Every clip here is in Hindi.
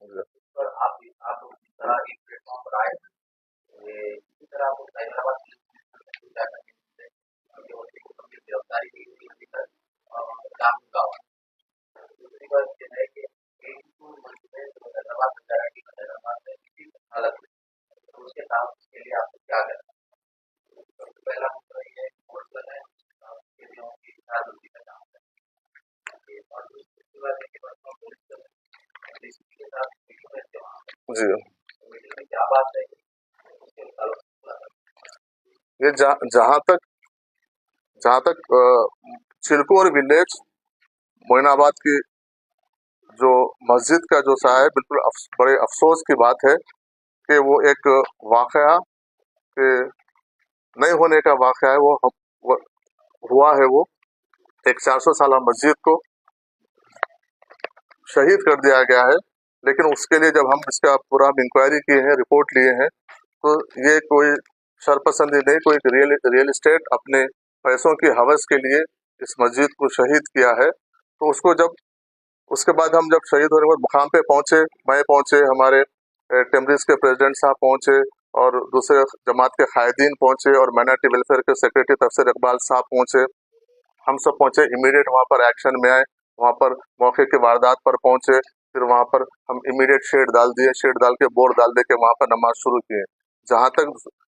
जी। पर आप इस तरह एक प्लेटफॉर्म पर आए, ये इसी तरह आप हैदराबाद पुलिस क्या करेंगे, ये उनकी कुटुंब की गिरफ्तारी की गई अभी तक काम का हुआ। दूसरी बात ये है कि एक तो मंदिर है जो हैदराबाद में गारंटी का हैदराबाद में किसी हालत में, तो उसके काम के लिए आपको क्या करना है? सबसे पहला मुद्दा ये है कि कोर्ट जो है कैदियों की आजादी का काम है, और दूसरी बात है कि बच्चों को डीसीपी के साथ मीटिंग में थे वहाँ पे, जी। तो मीटिंग में क्या बात है उसके मुताबिक ये जहाँ तक चिलकुर विलेज मोइनाबाद की जो मस्जिद का जो सा है, बिल्कुल बड़े अफसोस की बात है कि वो एक वाकया के नहीं होने का वाकया है। वो हुआ है। वो एक 400 साला मस्जिद को शहीद कर दिया गया है। लेकिन उसके लिए जब हम इसका पूरा इंक्वायरी किए हैं, रिपोर्ट लिए हैं, तो ये कोई शरपसंदी नहीं, कोई रियल एस्टेट अपने पैसों की हवस के लिए इस मस्जिद को शहीद किया है। तो उसको जब उसके बाद हम जब शहीद होने के बाद मुकाम पे पहुंचे, मैं पहुंचे, हमारे टेमरिस के प्रेसिडेंट साहब पहुंचे, और दूसरे जमात के कायदीन पहुंचे, और माइनॉरिटी वेलफेयर के सेक्रेटरी तफसीर इकबाल साहब पहुंचे। हम सब पहुंचे, इमीडिएट वहां पर एक्शन में आए, वहां पर मौके की वारदात पर पहुंचे। फिर वहां पर हम इमीडिएट शेड डाल दिए, शेड डाल के बोर्ड डाल दे के वहां पर नमाज शुरू किए। जहां तक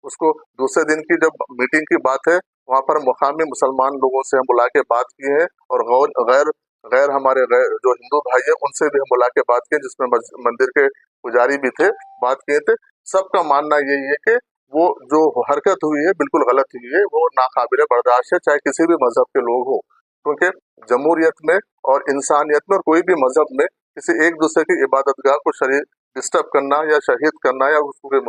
उसको दूसरे दिन की जब मीटिंग की बात है, वहां पर मुकामी मुसलमान लोगों से हम बुला के बात की है, और गैर गैर हमारे गैर जो हिंदू भाई है उनसे भी हम बुला के बात की, जिसमें मंदिर के पुजारी भी थे, बात किए थे। सबका मानना यही है कि वो जो हरकत हुई है बिल्कुल गलत हुई है, वो नाकाबिले बर्दाश्त है, चाहे किसी भी मजहब के लोग हो। क्योंकि जमहूरियत में और इंसानियत में और कोई भी मजहब में किसी एक दूसरे की इबादतगाह को शरीर डिस्टर्ब करना या शहीद करना या उसको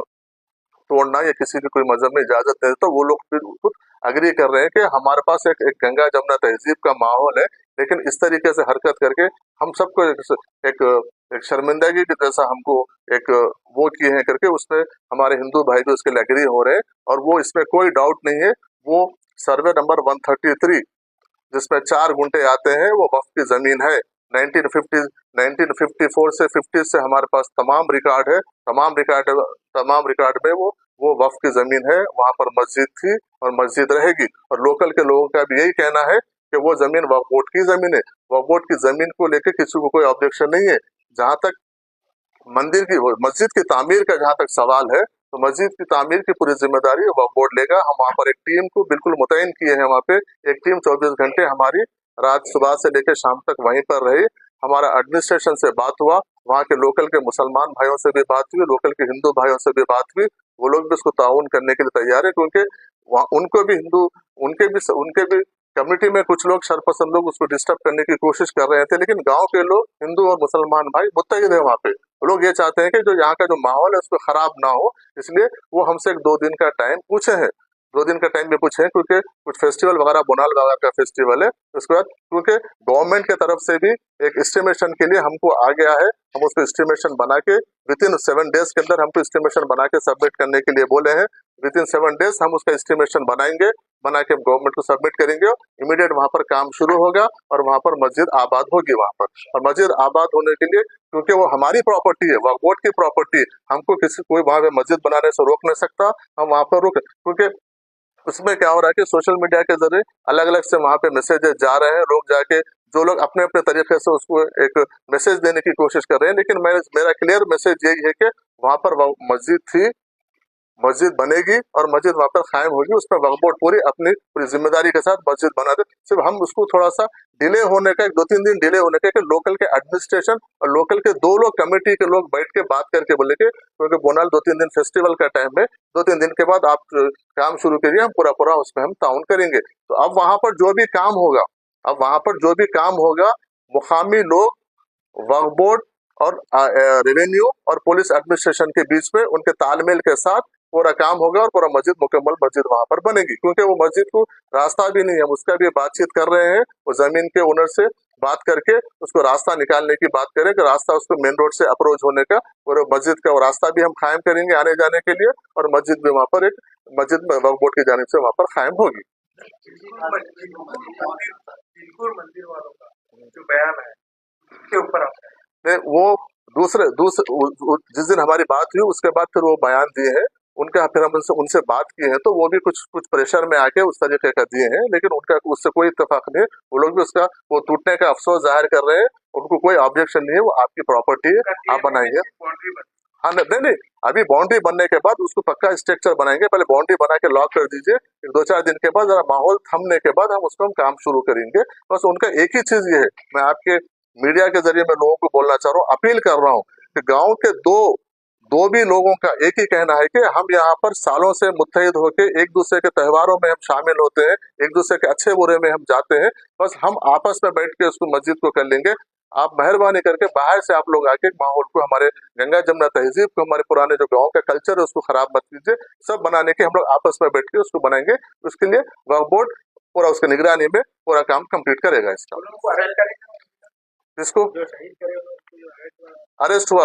तोड़ना या किसी की कोई मजहब में इजाजत नहीं देता। वो लोग फिर खुद अग्री कर रहे हैं कि हमारे पास एक गंगा जमुना तहजीब का माहौल है, लेकिन इस तरीके से हरकत करके हम सबको एक, एक शर्मिंदगी की जैसा हमको एक वो किए हैं करके, उसमें हमारे हिंदू भाई भी उसके लिए एग्री हो रहे हैं। और वो इसमें कोई डाउट नहीं है। वो सर्वे नंबर 133 जिसमें 4 गुंठे आते हैं, वो वक्फ की जमीन है। 1950 1954 से 50 से हमारे पास तमाम रिकॉर्ड है। तमाम रिकॉर्ड में वो वक्फ की जमीन है। वहां पर मस्जिद थी और मस्जिद रहेगी। और लोकल के लोगों का भी यही कहना है कि वो जमीन वक्फ बोर्ड की जमीन है। वक्फ बोर्ड की जमीन को लेकर किसी को कोई ऑब्जेक्शन नहीं है। जहां तक मस्जिद की तामीर का जहां तक सवाल है, तो मस्जिद की तामीर की पूरी जिम्मेदारी वक्फ बोर्ड लेगा। हम वहाँ पर एक टीम को बिल्कुल मुतयन किए हैं। वहाँ पे एक टीम 24 घंटे हमारी रात सुबह से लेकर शाम तक वहीं पर रही। हमारा एडमिनिस्ट्रेशन से बात हुआ, वहाँ के लोकल के मुसलमान भाइयों से भी बात हुई, लोकल के हिंदू भाइयों से भी बात हुई। वो लोग भी इसको ताउन करने के लिए तैयार है, क्योंकि वहाँ उनके भी कम्युनिटी में कुछ लोग शरपसंद लोग उसको डिस्टर्ब करने की कोशिश कर रहे थे, लेकिन गांव के लोग, हिंदू और मुसलमान भाई मुत्तहिद है वहाँ पे। वो लोग ये चाहते हैं कि जो यहाँ का जो माहौल है उसको खराब ना हो। इसलिए वो हमसे एक 2 दिन का टाइम पूछे हैं। 2 दिन का टाइम भी पूछे हैं, क्योंकि कुछ फेस्टिवल वगैरह, बोनाल वगैरह का फेस्टिवल है। उसके बाद क्योंकि गवर्नमेंट की तरफ से भी एक एस्टिमेशन के लिए हमको आ गया है, हम उसको एस्टिमेशन बना के विद इन 7 डेज के अंदर हमको एस्टिमेशन बना के सबमिट करने के लिए बोले हैं। विद इन 7 डेज हम उसका एस्टिमेशन बनाएंगे, बना के गवर्नमेंट को सबमिट करेंगे। इमीडिएट वहां पर काम शुरू होगा और वहां पर मस्जिद आबाद होगी वहां पर। और मस्जिद आबाद होने के लिए, क्योंकि वो हमारी प्रॉपर्टी है, वक्फ बोर्ड की प्रॉपर्टी है, हमको कोई वहां पे मस्जिद बनाने से रोक नहीं सकता। हम वहां पर रुक, क्योंकि उसमें क्या हो रहा है कि सोशल मीडिया के जरिए अलग अलग से वहां पे मैसेजेस जा रहे हैं। लोग जाके जो लोग अपने अपने तरीके से उसको एक मैसेज देने की कोशिश कर रहे हैं, लेकिन मेरा क्लियर मैसेज यही है कि वहां पर मस्जिद थी, मस्जिद बनेगी और मस्जिद वहां पर कायम होगी। उसमें वक्फ बोर्ड पूरी जिम्मेदारी के साथ मस्जिद बना दे। सिर्फ हम उसको थोड़ा सा डिले होने का, 2-3 दिन डिले होने का, कि लोकल के एडमिनिस्ट्रेशन और लोकल के 2 लोग कमेटी के लोग बैठ के बात करके बोले कि क्योंकि बोनाल 2-3 दिन फेस्टिवल का टाइम है, 2-3 दिन के बाद आप काम शुरू करिए, हम पूरा पूरा उसमें हम ताउन करेंगे। तो अब वहां पर जो भी काम होगा, मुकामी लोग, वक्फ बोर्ड और रेवेन्यू और पुलिस एडमिनिस्ट्रेशन के बीच में उनके तालमेल के साथ पूरा काम होगा और पूरा मस्जिद, मुकम्मल मस्जिद वहां पर बनेगी। क्योंकि वो मस्जिद को रास्ता भी नहीं है, हम उसका भी बातचीत कर रहे हैं। वो जमीन के ओनर से बात करके उसको रास्ता निकालने की बात करें, कि रास्ता उसको मेन रोड से अप्रोच होने का, और मस्जिद का वो रास्ता भी हम कायम करेंगे आने जाने के लिए। और मस्जिद भी वहां पर एक मस्जिद में वक्फ बोर्ड की जानिब से वहां पर कायम होगी। बिल्कुल मंदिर वालों का जो बयान है उसके ऊपर आप नहीं, वो दूसरे दूसरे जिस दिन हमारी बात हुई उसके बाद फिर वो बयान दिए हैं उनका, फिर हम उनसे बात की है तो वो भी कुछ कुछ प्रेशर में आके उस तरीके का दिए हैं, लेकिन उनका उससे कोई इत्तेफाक नहीं है। वो लोग भी उसका वो टूटने का अफसोस जाहिर कर रहे हैं, उनको कोई ऑब्जेक्शन नहीं है, वो आपकी प्रॉपर्टी है, आप बनाइए। हाँ नहीं नहीं, अभी बाउंड्री बनने के बाद उसको पक्का स्ट्रक्चर बनाएंगे, पहले बाउंड्री बना के लॉक कर दीजिए, फिर 2-4 दिन के बाद जरा माहौल थमने के बाद हम उसको हम काम शुरू करेंगे। बस उनका एक ही चीज ये है, मैं आपके मीडिया के जरिए मैं लोगों को बोलना चाह रहा हूँ, अपील कर रहा हूँ कि गांव के दो दो भी लोगों का एक ही कहना है कि हम यहाँ पर सालों से मुत्तहिद होके एक दूसरे के त्योहारों में हम शामिल होते हैं, एक दूसरे के अच्छे बुरे में हम जाते हैं, बस हम आपस में बैठ के उसको मस्जिद को कर लेंगे। आप मेहरबानी करके बाहर से आप लोग आके माहौल को, हमारे गंगा जमुना तहजीब को, हमारे पुराने जो गांव का कल्चर है उसको खराब मत कीजिए। सब बनाने के हम लोग आपस में बैठ के उसको बनाएंगे, उसके लिए वक्फ बोर्ड पूरा उसकी निगरानी में पूरा काम कंप्लीट करेगा। इसका इसको अरेस्ट हुआ,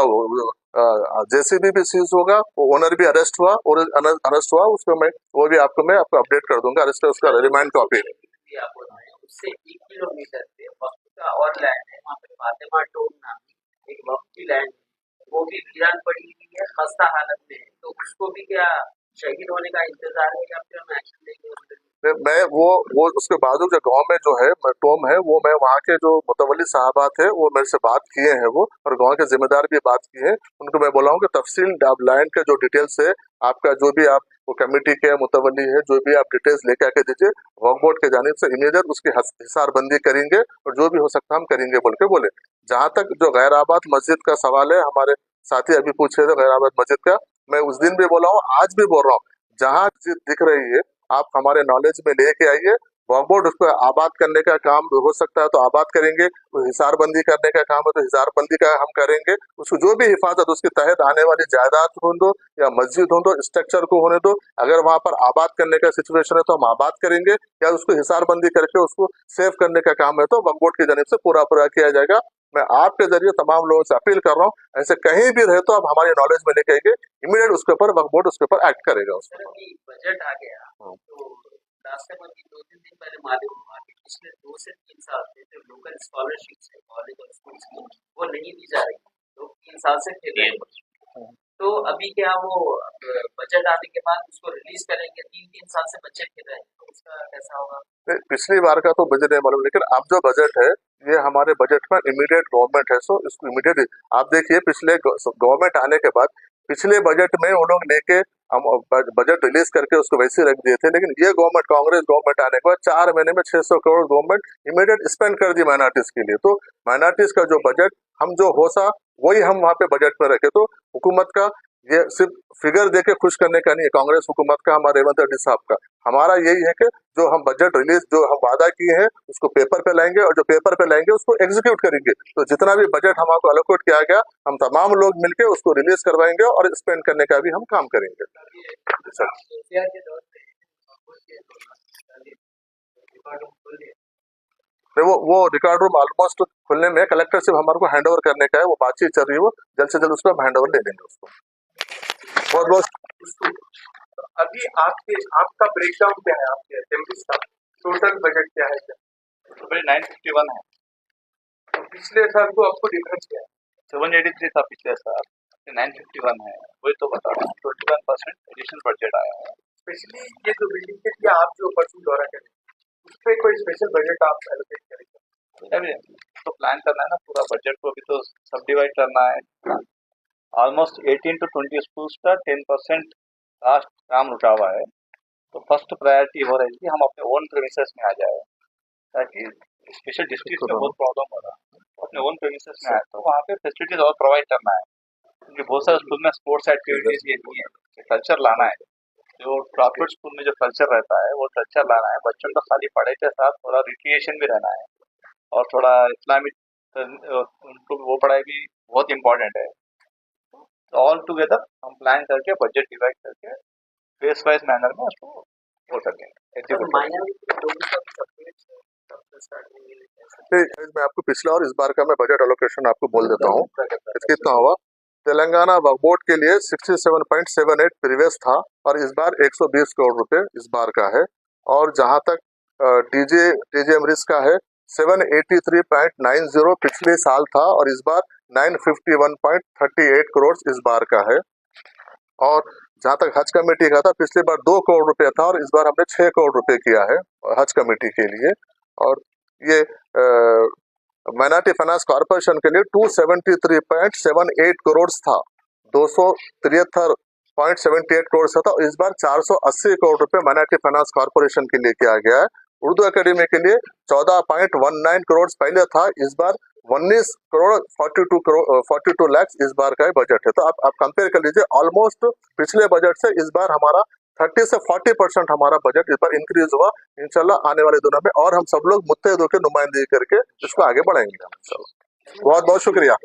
जेसीबी भी सीज होगा, ओनर भी अरेस्ट हुआ, और अरेस्ट हुआ उसको वो भी मैं आपको अपडेट कर दूंगा, अरेस्ट उसका रिमांड कॉपी। उससे 1 किलोमीटर पे वक्त का और लैंड है, वहाँ पे फातिमा टोल नाम एक वक्त की लैंड, वो भी वीरान पड़ी हुई है, खस्ता हालत में है, तो उसको भी क्या शहीद होने का इंतजार है या फिर हम एक्शन लेंगे उस पर? मैं वो उसके बाजू जो गांव में जो है टोम है, वो मैं वहाँ के जो मुतवल्ली साहबात है वो मेरे से बात किए हैं, वो और गांव के जिम्मेदार भी बात किए हैं, उनको मैं बोला हूँ कि तफसील आप लैंड का जो डिटेल्स है आपका, जो भी आप वो कमेटी के मुतवल्ली है, जो भी आप डिटेल्स लेके आके दीजिए, वक्फ बोर्ड के जानिब से इमीडिएट उसकी हिसारबंदी करेंगे और जो भी हो सकता हम करेंगे बोल के बोले। जहाँ तक जो गैर आबाद मस्जिद का सवाल है, हमारे साथी अभी पूछे थे गैर आबाद मस्जिद का, मैं उस दिन भी बोला हूँ, आज भी बोल रहा हूँ, जहाँ मस्जिद दिख रही है आप हमारे नॉलेज में लेके आइए, वक्फ बोर्ड उसको आबाद करने का काम हो सकता है तो आबाद करेंगे, हिसारबंदी करने का काम है तो हिसारबंदी का हम करेंगे, उसको जो भी हिफाजत उसके तहत आने वाली जायदाद हो दो या मस्जिद हो दो, स्ट्रक्चर को होने दो, अगर वहां पर आबाद करने का सिचुएशन है तो हम आबाद करेंगे, या उसको हिसारबंदी करके उसको सेव करने का काम है तो वक्फ बोर्ड की जानिब से पूरा किया जाएगा। मैं आपके जरिए तमाम लोगों से अपील कर रहा हूँ, ऐसे कहीं भी रहे तो आप हमारे नॉलेज में लेके आइए, इमीडिएट उसके ऊपर वक्फ बोर्ड उसके ऊपर एक्ट करेगा। बजट आ गया तो रास्ते में भी 2-3 दिन पहले मालूम हुआ कि पिछले 2 से 3 साल से जो लोकल स्कॉलरशिप्स है कॉलेज और स्कूल्स की, वो नहीं दी जा रही, लोग 3 साल से थे रहे। तो अभी क्या वो बजट आने के बाद उसको रिलीज करेंगे, 3-3 साल से बच्चे फिर रहे हैं, तो उसका कैसा होगा? पिछली बार का तो बजट नहीं मालूम, लेकिन अब जो बजट है ये हमारे बजट में इमीडिएट गवर्नमेंट है, सो इसको इमीडिएट आप देखिए, पिछले गवर्नमेंट आने के बाद पिछले बजट में वो लोग लेके हम बजट रिलीज करके उसको वैसे रख दिए थे, लेकिन ये गवर्नमेंट, कांग्रेस गवर्नमेंट आने के बाद 4 महीने में 600 करोड़ गवर्नमेंट इमीडिएट स्पेंड कर दी माइनॉरिटीज के लिए। तो माइनॉरिटीज का जो बजट हम जो हो सा वही हम वहाँ पे बजट में रखे, तो हुकूमत का ये सिर्फ फिगर देके खुश करने का नहीं है, कांग्रेस हुकूमत का, हमारे रेवंत रेड्डी साहब का, हमारा यही है कि जो हम बजट रिलीज जो हम वादा किए हैं उसको पेपर पे लाएंगे, और जो पेपर पे लाएंगे उसको एग्जीक्यूट करेंगे। तो जितना भी बजट हमको एलोकेट किया गया, हम तमाम लोग मिलके उसको रिलीज करवाएंगे और स्पेंड करने का भी हम काम करेंगे। वो रिकॉर्ड रूम ऑलमोस्ट खुलने में, कलेक्टर से हमारे को हैंड ओवर करने का है, वो बातचीत चल रही है, वो जल्द से जल्द उसको हम हैंड ओवर ले लेंगे उसको। बहुत बहुत अभी आपका ब्रेकडाउन क्या है, आपके असेंबली का टोटल बजट क्या है? तो 951 है, तो पिछले साल को आपको डिफरेंस क्या है? 783 था पिछले साल, 951 है, वही तो बता रहा हूँ, 21% एडिशनल बजट आया है। स्पेशली ये जो बिल्डिंग के लिए आप जो परसों दौरा करें, उस पर कोई स्पेशल बजट आप एलोकेट करेंगे? अभी तो प्लान करना है ना, पूरा बजट को भी तो सब डिवाइड करना है। ऑलमोस्ट 18 to 20 स्कूल्स का 10% कास्ट काम रुका हुआ है, तो फर्स्ट प्रायोरिटी हो रही है कि हम अपने ओन प्रेमिसेस में आ जाए, ताकि स्पेशल डिस्ट्रिक्ट में बहुत प्रॉब्लम हो रहा है, अपने ओन प्रेमिसेस में आए तो वहाँ पे फैसिलिटीज और प्रोवाइड करना है, क्योंकि बहुत सारे स्कूल में स्पोर्ट्स एक्टिविटीज ये नहीं है, कल्चर लाना है, जो प्राइवेट स्कूल में जो कल्चर रहता है वो कल्चर लाना है, बच्चों को खाली पढ़ाई के साथ थोड़ा रिक्रिएशन भी रहना है, और थोड़ा इस्लामिक उनको वो पढ़ाई भी बहुत इम्पोर्टेंट है। ऑल टुगेदर हम प्लान करके बजट डिवाइड करके फेस वाइज मैनर में उसको वो सकेंगे। मैं आपको पिछला और इस बार का मैं बजट एलोकेशन आपको बोल देता हूँ कितना हुआ। तेलंगाना वक्फ बोर्ड के लिए 67.78 प्रीवियस था, और इस बार 120 करोड़ रुपए इस बार का है, और जहां तक टीजे रिस्क का है 783.90 पिछले साल था, और इस बार 951.38 करोड़ इस बार का है। और जहां तक हज कमेटी का था, पिछली बार 2 करोड़ रुपए था और इस बार हमने 6 करोड़ रुपए किया है हज कमेटी के लिए। और ये माइनॉरिटी फाइनेंस कॉर्पोरेशन के लिए 273.78 करोड़ था, 273.78 करोड़ था, तो इस बार 480 करोड़ रुपए माइनॉरिटी फाइनेंस कॉर्पोरेशन के लिए किया गया है। उर्दू एकेडमी के लिए 14.19 करोड़ पहले था, इस बार 19 करोड़ 42 लाख इस बार का बजट है। तो आप कंपेयर कर लीजिए, ऑलमोस्ट पिछले बजट से इस बार हमारा 30 से 40% हमारा बजट इस बार इंक्रीज हुआ। इंशाल्लाह आने वाले दिनों में और हम सब लोग मुत्तहिदों के नुमाइंदगी करके इसको आगे बढ़ाएंगे। बहुत बहुत शुक्रिया।